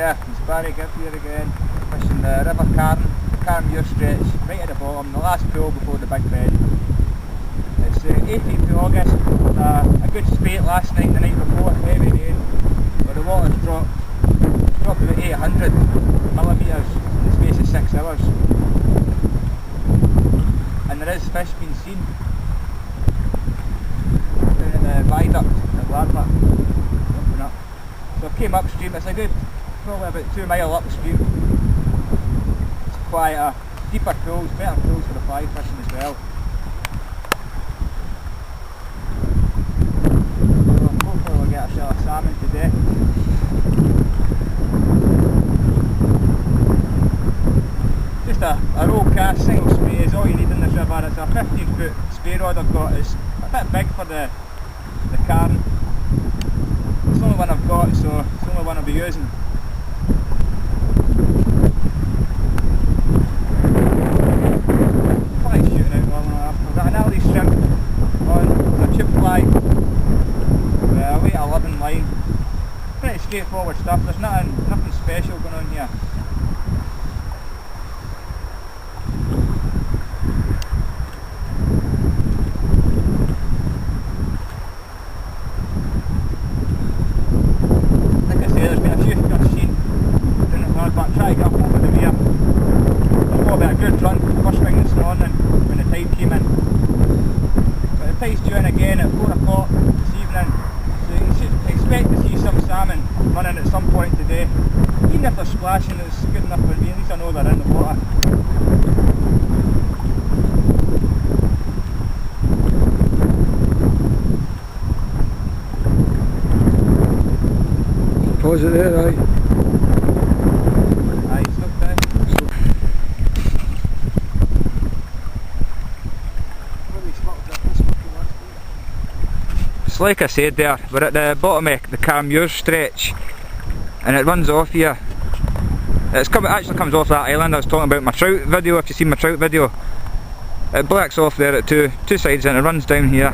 there, it's Barry Gibb here again, fishing the River Carron, Carron stretch, right at the bottom, the last pool before the big bend. It's the 18th of August, a good spate last night and the night before, heavy rain, but the water's dropped about 800 millimetres in the space of 6 hours. And there is fish being seen down at the viaduct at Larbert. So I came upstream, it's a good, probably about 2 mile upstream. It's quieter, deeper pools, better pools for the fly fishing as well. So hopefully we'll get ourselves a salmon today. Just a roll cast single spey is all you need in this river. It's a 15-foot spey rod I've got. It's a bit big for the carron. It's the only one I've got, so it's the only one I'll be using. Fly shooting out long enough. I've got an early shrimp on, it's a tube fly, a weight 11 line. Pretty straightforward stuff, there's nothing special going on here. Again at 4 o'clock this evening, so you should expect to see some salmon running at some point today. Even if they're splashing, it's good enough for me, at least I know they're in the water. Pause it there, aye. Aye, stuck down. Like I said there, we're at the bottom of the Carron stretch and it runs off here. It actually comes off that island I was talking about my trout video, if you've seen my trout video. It blacks off there at two sides and it runs down here.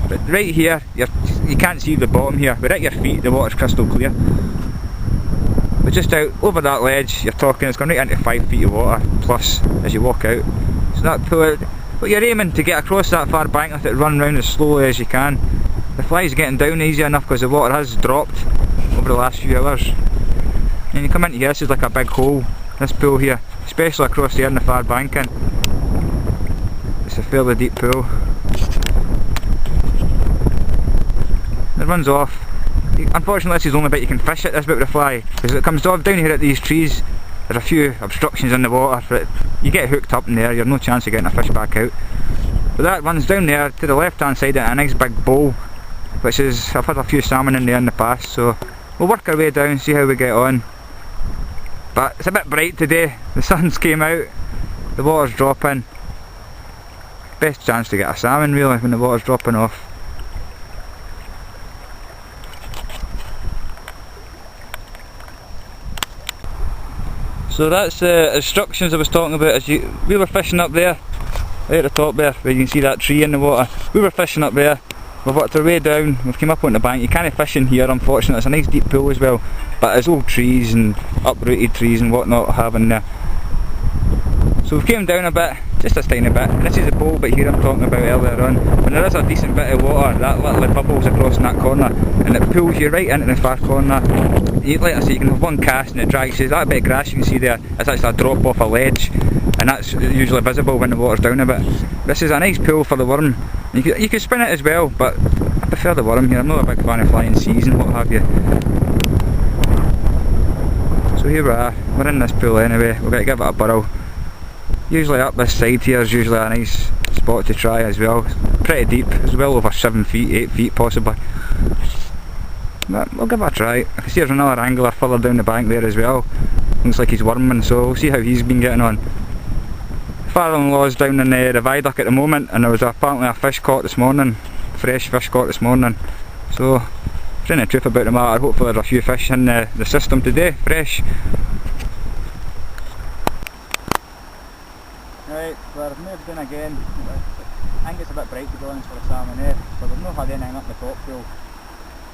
But right here, you can't see the bottom here, but at your feet the water's crystal clear. But just out over that ledge, you're talking, it's going right into 5 feet of water plus as you walk out. So that pool, but you're aiming to get across that far bank with it, run round as slowly as you can. The fly's getting down easy enough because the water has dropped over the last few hours. And you come into here, this is like a big hole, this pool here, especially across here in the far banking. It's a fairly deep pool. It runs off. Unfortunately this is the only bit you can fish at this bit with the fly, because it comes off down here at these trees. There's a few obstructions in the water, but you get hooked up in there, you've no chance of getting a fish back out. But that runs down there to the left hand side at a nice big bowl, which is, I've had a few salmon in there in the past, so we'll work our way down, see how we get on. But it's a bit bright today, the sun's came out, the water's dropping. Best chance to get a salmon really when the water's dropping off. So that's the instructions I was talking about. As we were fishing up there, right at the top there, where you can see that tree in the water. We were fishing up there, we've worked our way down, we've come up on the bank. You can't fish in here unfortunately, it's a nice deep pool as well, but there's old trees and uprooted trees and whatnot having there. So we've came down a bit, just a tiny bit. This is the bowl bit here I'm talking about earlier on, and there is a decent bit of water, that little bubbles across in that corner, and it pulls you right into the far corner. Like I say, you can have one cast and it drags you. That bit of grass you can see there, it's actually a drop off a ledge, and that's usually visible when the water's down a bit. This is a nice pool for the worm. You could spin it as well, but I prefer the worm here. I'm not a big fan of flying seas and what have you. So here we are, we're in this pool anyway, we're going to give it a burrow. Usually up this side here is usually a nice spot to try as well. It's pretty deep, it's well over 7 feet, 8 feet possibly. But we'll give it a try. I can see there's another angler further down the bank there as well. Looks like he's worming, so we'll see how he's been getting on. Father-in-law's down in the viaduct at the moment, and there was apparently a fish caught this morning, fresh fish caught this morning. So, telling the truth about the matter, hopefully there's a few fish in the system today, fresh. Right, we're moved in again. I think it's a bit bright to be honest for a salmon here, but we've not had anything up in the top pool.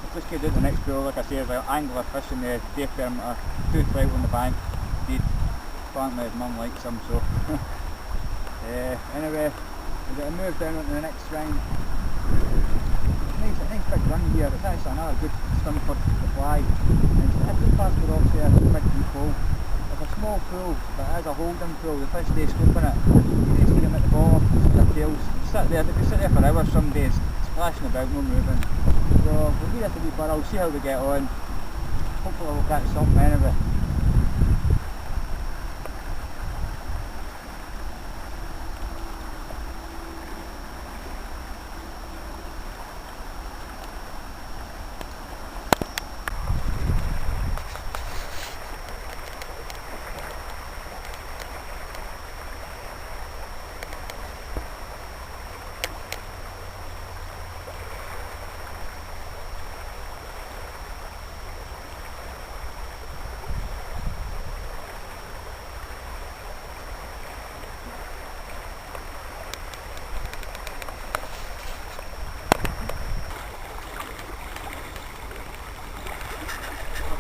I've just get out the next pool, like I say, there's an angler fishing there, day perimeter, 2 trout on the bank. Apparently his mum likes them, so anyway, we're going to move down into the next swing. Nice big run here. It's actually another good swim for the fly. It's just past the rocks here, it's a big deep hole. It's a small pool, but it is a holding pool. The fish stay scoping it. You can see them at the bottom, their tails. They can sit there for hours some days, splashing about, no moving. So we'll give this a wee burrow, see how we get on. Hopefully we'll catch something anyway.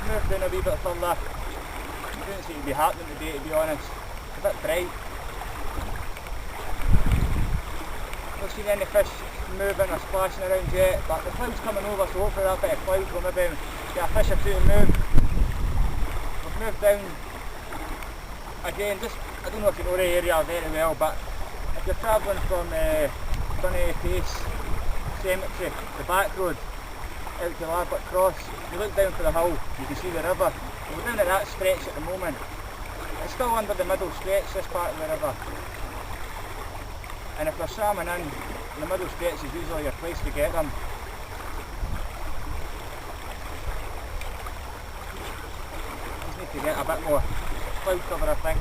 Moved down a wee bit further. It doesn't seem to be happening today, to be honest. It's a bit bright. Not seen any fish moving or splashing around yet, but the cloud's coming over, so hopefully that bit of cloud will maybe get a fish or two to move. We've moved down again, just, I don't know if you know the area very well, but if you're travelling from Dunny Pace Cemetery, the back road, out to Larbert Cross, you look down for the hill, you can see the river. We're down at that stretch at the moment. It's still under the middle stretch, this part of the river. And if there's salmon in, the middle stretch is usually your place to get them. Just need to get a bit more cloud cover, I think.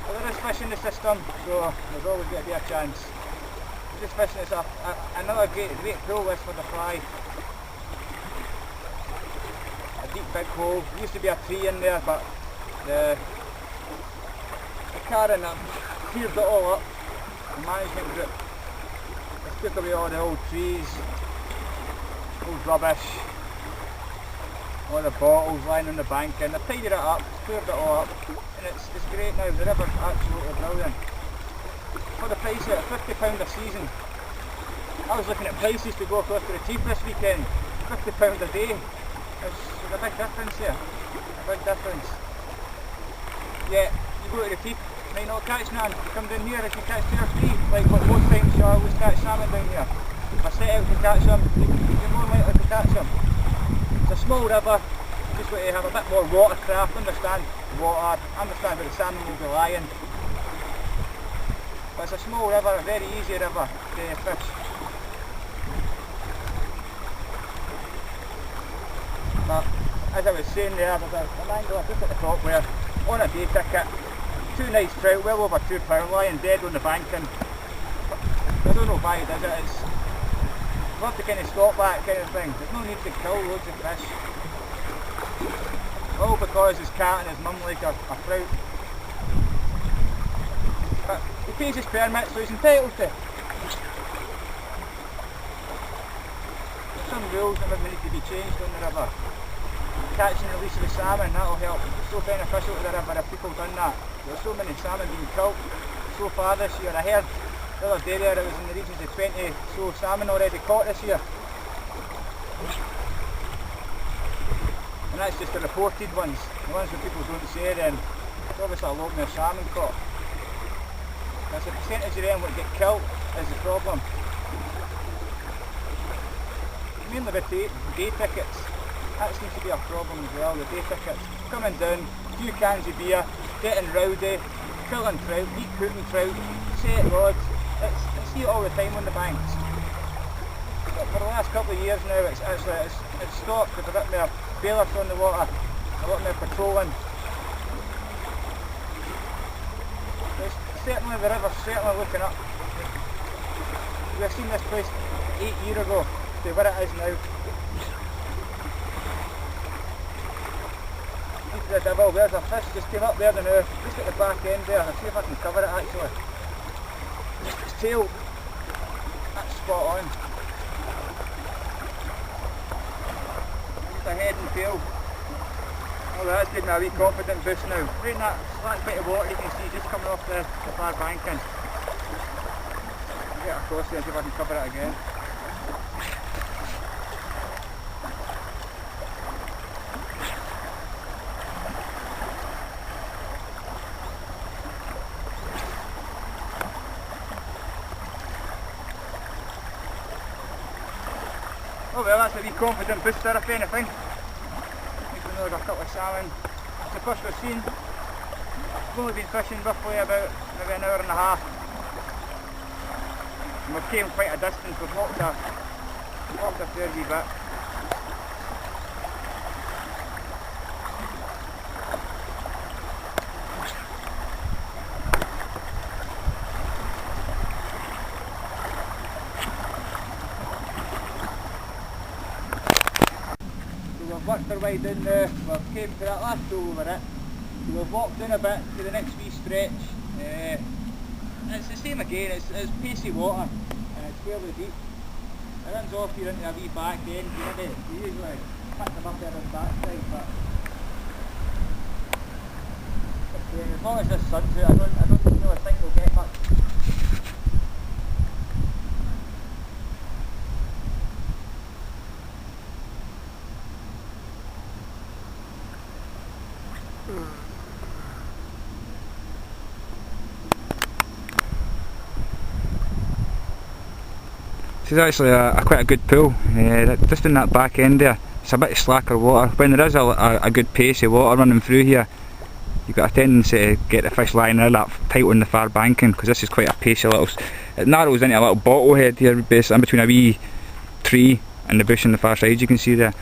But there is fish in the system, so there's always going to be a chance. Just fishing this up, another great pool this for the fly. A deep big hole. There used to be a tree in there, but the carron cleared it all up. The management group has took away all the old trees, old rubbish, all the bottles lying on the bank, and they've tidied it up, cleared it all up, and it's great now. The river's absolutely brilliant. For the price of £50 a season. I was looking at prices to go across to the Teef this weekend. £50 a day. There's a big difference here. A big difference. Yeah, you go to the Teef, you might not catch none. You come down here, if you catch 2 or 3, like what most times you always catch salmon down here. If I set out to catch them, you're more likely to catch them. It's a small river, you just got to have a bit more watercraft, understand water, understand where the salmon will be lying. But it's a small river, a very easy river to fish. But as I was saying there, there's an angler just at the top where, on a day ticket, 2 nice trout, well over £2, lying dead on the bank, and I don't know why he does it. It's love to kind of stop that kind of thing. There's no need to kill loads of fish. All because his cat and his mum like a trout. But he pays his permit, so he's entitled to. There's some rules that maybe need to be changed on the river. Catching and release of the salmon, that'll help. It's so beneficial to the river if people done that. There's so many salmon being killed so far this year. I heard the other day there it was in the regions of 20 so salmon already caught this year. And that's just the reported ones. The ones that people don't say, then it's obviously a lot more salmon caught. There's a percentage of them that get killed is the problem. Mainly with day tickets, that seems to be a problem as well, the day tickets. Coming down, a few cans of beer, getting rowdy, killing trout, deep hooting trout, set rods, I see it all the time on the banks. But for the last couple of years now it's stopped with a bit more bailiffs on the water, a lot more patrolling. Certainly the river's certainly looking up. We've seen this place 8 years ago to where it is now. Into the devil, there's a fish just came up there now, just at the back end there. I'll see if I can cover it actually. Just its tail. That's spot on. Just a head and tail. Oh, that's giving me a wee confident boost now. Right in that slack bit of water you can see just coming off the far banking. I'll get across there and see if I can cover it again. Oh well, that's a wee confident booster if anything. Even though there's a couple of salmon. It's the first we've seen. We've only been fishing roughly about maybe an hour and a half. And we've came quite a distance, we've walked a fair wee bit. We've worked our way down there, we've came to that last hole over it, so we've walked down a bit to the next wee stretch. It's the same again, it's pacey water and it's fairly deep. It runs off here into a wee back end, you usually pick them up there on the back side, but as long as this sun's out, I don't really think we'll get much. This is actually quite a good pool, just in that back end there. It's a bit slacker water. When there is a good pace of water running through here, you've got a tendency to get the fish lying there that tight on the far banking, because this is quite a pacey little, it narrows into a little bottle head here basically in between a wee tree and the bush on the far side you can see there.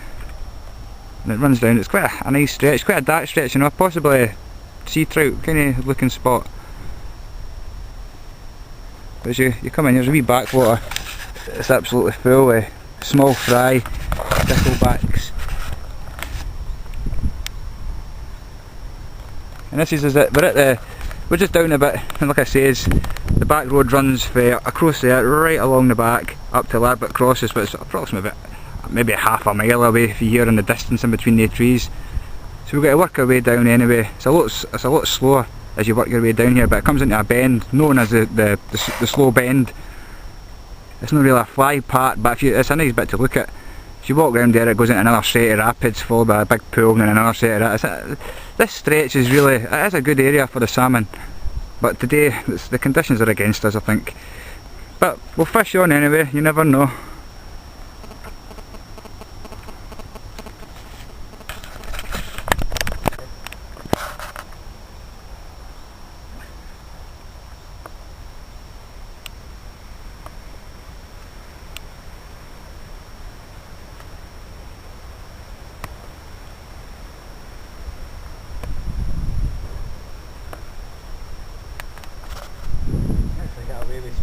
And it runs down, it's quite a nice stretch, quite a dark stretch, you know, possibly a sea trout kind of looking spot. But as you come in, there's a wee backwater. It's absolutely full with small fry, thistlebacks. And this is it, we're just down a bit, and like I says, the back road runs across there, right along the back, up to Larbert crosses, but it's approximately maybe half a mile away if you hear in the distance in between the trees. So we've got to work our way down anyway. It's a lot slower as you work your way down here, but it comes into a bend known as the slow bend. It's not really a fly part, but it's a nice bit to look at. If you walk around there, it goes into another set of rapids followed by a big pool and then another set of that. This stretch is a good area for the salmon, but today the conditions are against us, I think. But we'll fish on anyway, you never know.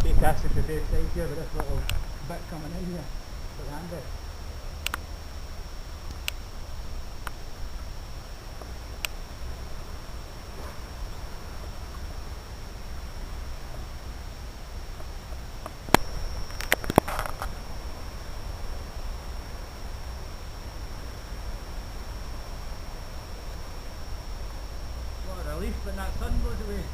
Speycasting to the side here with this little bit coming in here. It's handy. What a relief when that sun goes away.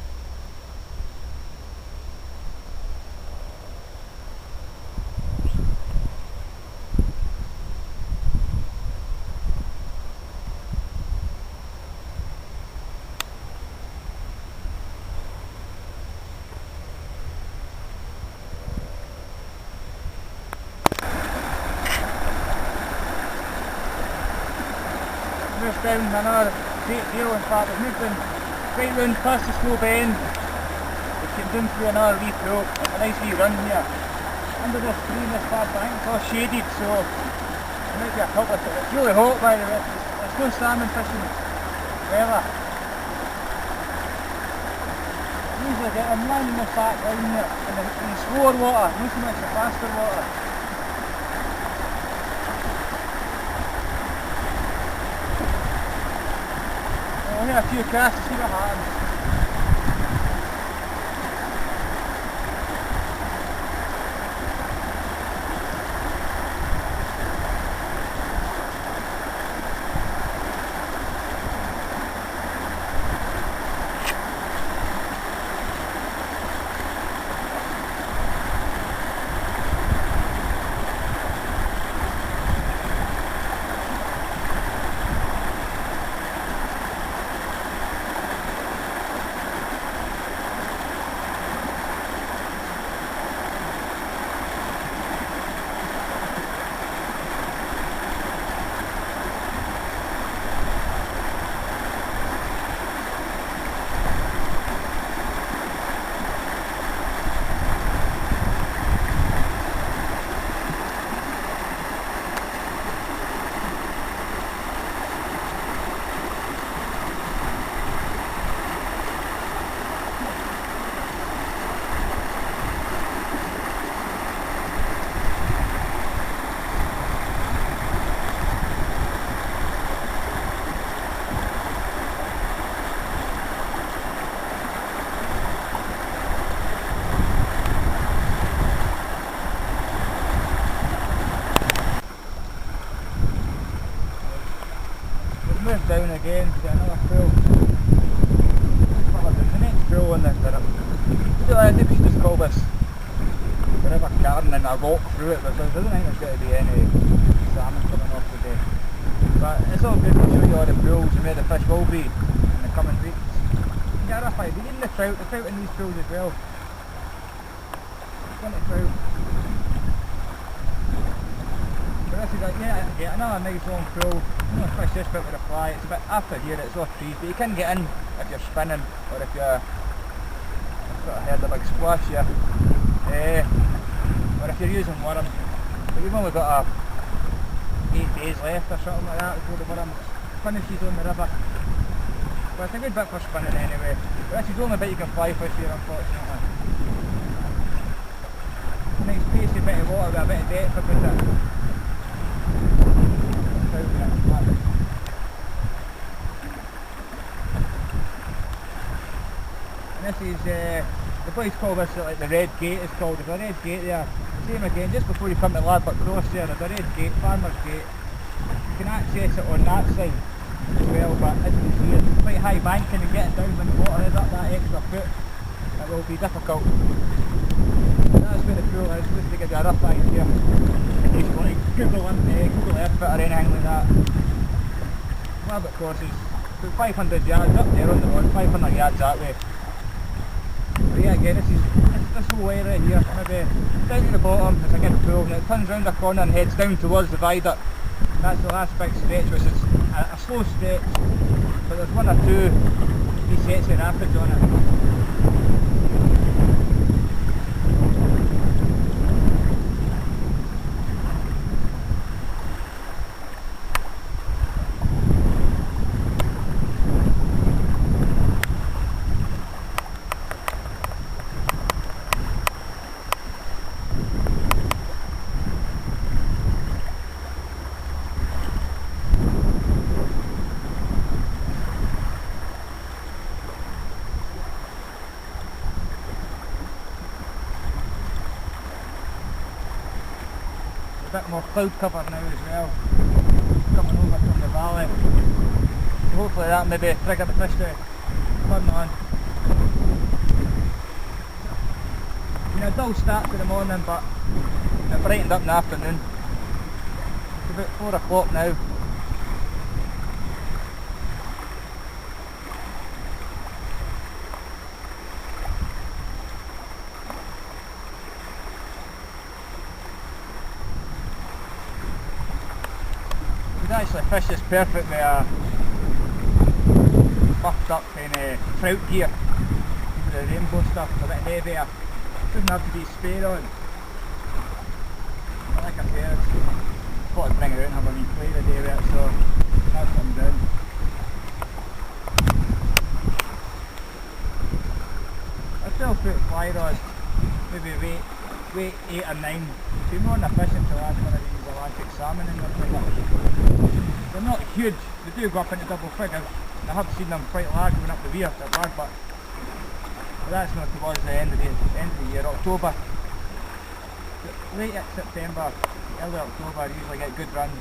Moved down another great deal, in fact we've moved in right round past the slow bend. We came down through another wee pool, a nice wee run here. Under this tree in this far bank, it's all shaded, so there might be a couple of it. It's really hot by the way, there's no salmon fishing weather. I usually get them lying in this back line here, in the slower water, not so much the faster water. I'll hit a few casts to see what happens. maybe we should just call this the River Carron and a walk through it, because I don't think there's going to be any salmon coming off today. But it's all good to show you all the pools and where the fish will be in the coming weeks. You get a rough idea, even the trout in these pools as well. Plenty of trout. But this is like, yeah, another nice long pool. You know, fish just about with a fly. It's a bit after here, it's all trees, but you can get in if you're spinning or if you're sort of heard the big splash here. Or if you're using worm. But you've only got 8 days left or something like that before the worm finishes on the river. But it's a good bit for spinning anyway. But this is the only bit you can fly fish here, unfortunately. Nice pacey bit of water with a bit of depth about it. And this is, the boys call this like the Red Gate is called. There's a red gate there. Same again, just before you come to Larbert Cross there, there's a red gate, Farmer's Gate. You can access it on that side as well, but as you can see it's quite high banking and getting down when the water is up that extra foot. It will be difficult. That's where the pool is, just to give you a rough idea. In case you want to Google Earth it or anything like that. Larbert Cross is about 500 yards up there on the road, 500 yards that way. But yeah, again, this whole area here, maybe down to the bottom, it's a good pool, and it turns round the corner and heads down towards the viaduct. That's the last big stretch, which is a slow stretch, but there's 1 or 2 wee sets of rapids on it. A bit more cloud cover now as well, coming over from the valley. So hopefully that maybe trigger the fish to turn on. You know, a dull start to the morning, but it brightened up in the afternoon. It's about 4 o'clock now. Actually fish this perfect with a buffed up kind of trout gear, the rainbow stuff, a bit heavier. Doesn't have to be spare on. But like I said, I thought I'd bring it out and have a wee play the day with it, so that's what I'm doing. A 12-foot fly rod, maybe weight 8 or 9. It'd be more than efficient to land one of these Atlantic salmon in there. They're not huge, they do go up into double figures, and I have seen them quite large going up the weir at Larbert. But that's not towards the end of the year, October. Late September, early October, I usually get good runs.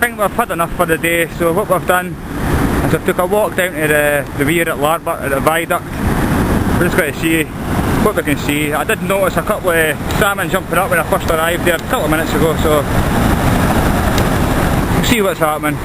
think we've had enough for the day, so what we've done is I've took a walk down to the weir at Larbert, at the viaduct. We're just going to see what we can see. I did notice a couple of salmon jumping up when I first arrived there a couple of minutes ago, so we'll see what's happening.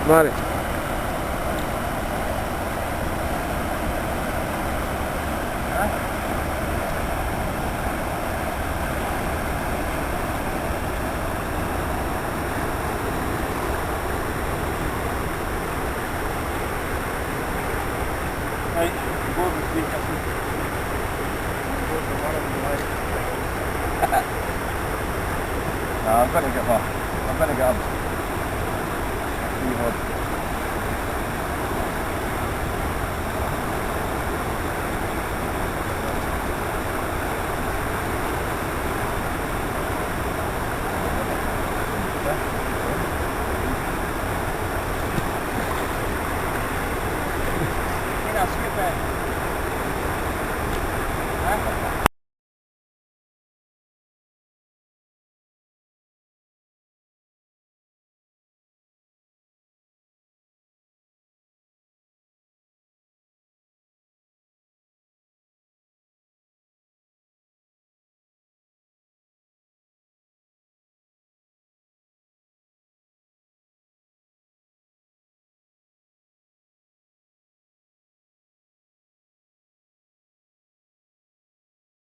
Larbert. Right, go over the speycasting. I'm going to get that.